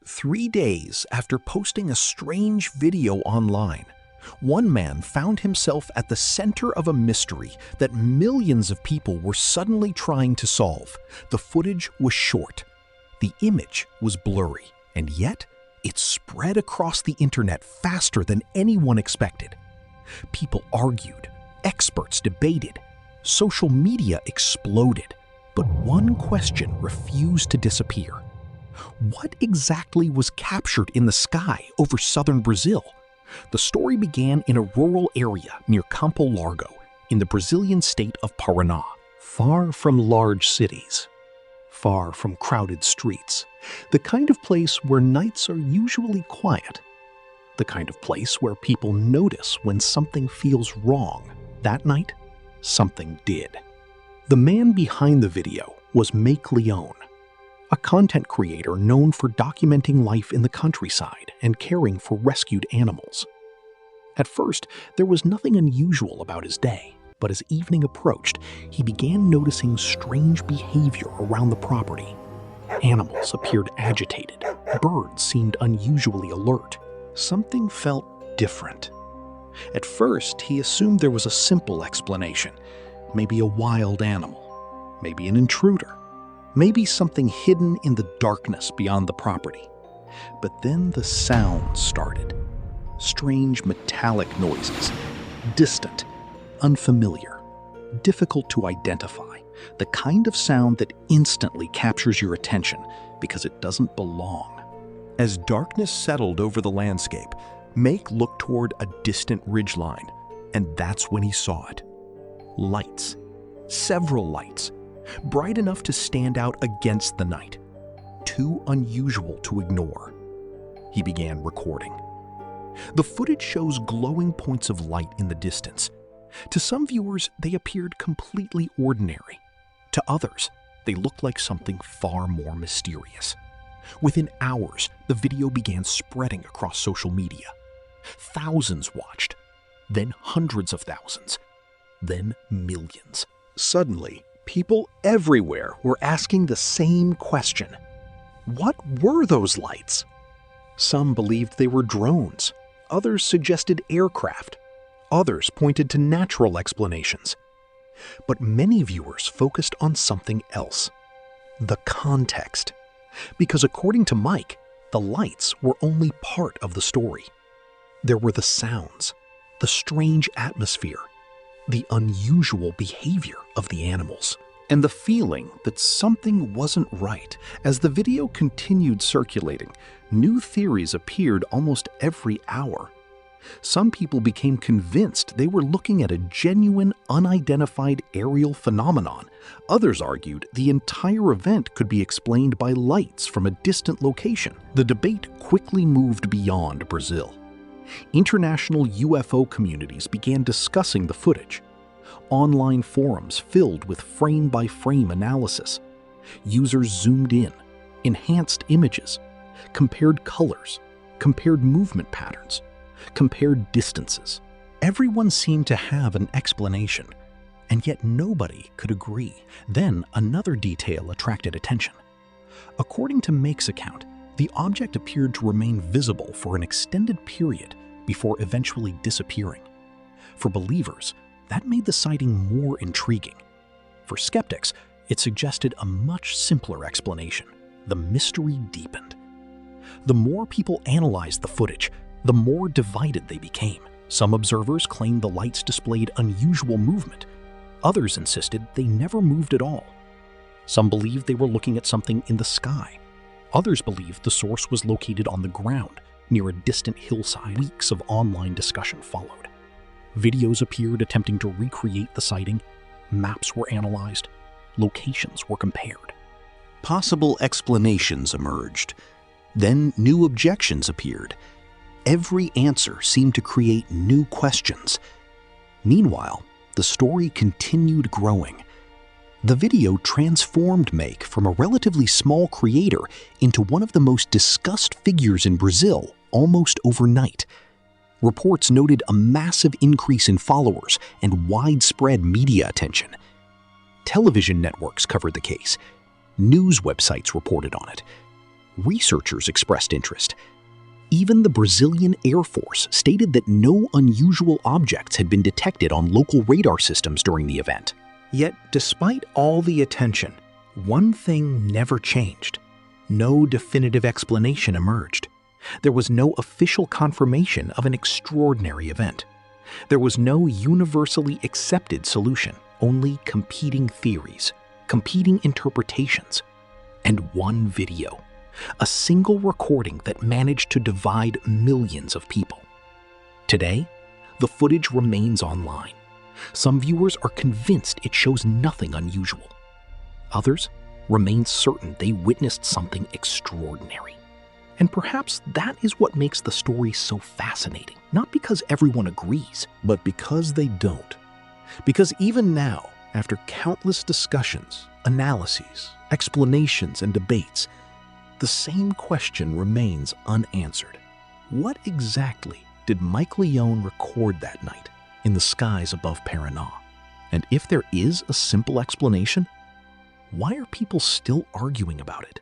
3 days after posting a strange video online, one man found himself at the center of a mystery that millions of people were suddenly trying to solve. The footage was short. The image was blurry, and yet it spread across the internet faster than anyone expected. People argued, experts debated, social media exploded, but one question refused to disappear. What exactly was captured in the sky over southern Brazil? The story began in a rural area near Campo Largo, in the Brazilian state of Parana, far from large cities, far from crowded streets, the kind of place where nights are usually quiet, the kind of place where people notice when something feels wrong. That night, something did. The man behind the video was Mayk Leão, a content creator known for documenting life in the countryside and caring for rescued animals. At first, there was nothing unusual about his day, but as evening approached, he began noticing strange behavior around the property. Animals appeared agitated, birds seemed unusually alert. Something felt different. At first, he assumed there was a simple explanation, maybe a wild animal, maybe an intruder, maybe something hidden in the darkness beyond the property. But then the sounds started. Strange metallic noises, distant, unfamiliar, difficult to identify, the kind of sound that instantly captures your attention because it doesn't belong. As darkness settled over the landscape, Mayk looked toward a distant ridgeline, and that's when he saw it. Lights. Several lights. Bright enough to stand out against the night. Too unusual to ignore. He began recording. The footage shows glowing points of light in the distance. To some viewers, they appeared completely ordinary. To others, they looked like something far more mysterious. Within hours, the video began spreading across social media. Thousands watched, then hundreds of thousands, then millions. Suddenly, people everywhere were asking the same question. What were those lights? Some believed they were drones. Others suggested aircraft. Others pointed to natural explanations. But many viewers focused on something else. The context. Because according to Mayk, the lights were only part of the story. There were the sounds, the strange atmosphere, the unusual behavior of the animals, and the feeling that something wasn't right. As the video continued circulating, new theories appeared almost every hour. Some people became convinced they were looking at a genuine, unidentified aerial phenomenon. Others argued the entire event could be explained by lights from a distant location. The debate quickly moved beyond Brazil. International UFO communities began discussing the footage. Online forums filled with frame-by-frame analysis. Users zoomed in, enhanced images, compared colors, compared movement patterns, compared distances. Everyone seemed to have an explanation, and yet nobody could agree. Then another detail attracted attention. According to Mayk's account, the object appeared to remain visible for an extended period before eventually disappearing. For believers, that made the sighting more intriguing. For skeptics, it suggested a much simpler explanation. The mystery deepened. The more people analyzed the footage, the more divided they became. Some observers claimed the lights displayed unusual movement. Others insisted they never moved at all. Some believed they were looking at something in the sky. Others believed the source was located on the ground, near a distant hillside. Weeks of online discussion followed. Videos appeared attempting to recreate the sighting. Maps were analyzed. Locations were compared. Possible explanations emerged. Then new objections appeared. Every answer seemed to create new questions. Meanwhile, the story continued growing. The video transformed Mayk from a relatively small creator into one of the most discussed figures in Brazil almost overnight. Reports noted a massive increase in followers and widespread media attention. Television networks covered the case. News websites reported on it. Researchers expressed interest. Even the Brazilian Air Force stated that no unusual objects had been detected on local radar systems during the event. Yet, despite all the attention, one thing never changed. No definitive explanation emerged. There was no official confirmation of an extraordinary event. There was no universally accepted solution, only competing theories, competing interpretations, and one video. A single recording that managed to divide millions of people. Today, the footage remains online. Some viewers are convinced it shows nothing unusual. Others remain certain they witnessed something extraordinary. And perhaps that is what makes the story so fascinating. Not because everyone agrees, but because they don't. Because even now, after countless discussions, analyses, explanations, and debates, the same question remains unanswered. What exactly did Mayk Leão record that night in the skies above Parana? And if there is a simple explanation, why are people still arguing about it?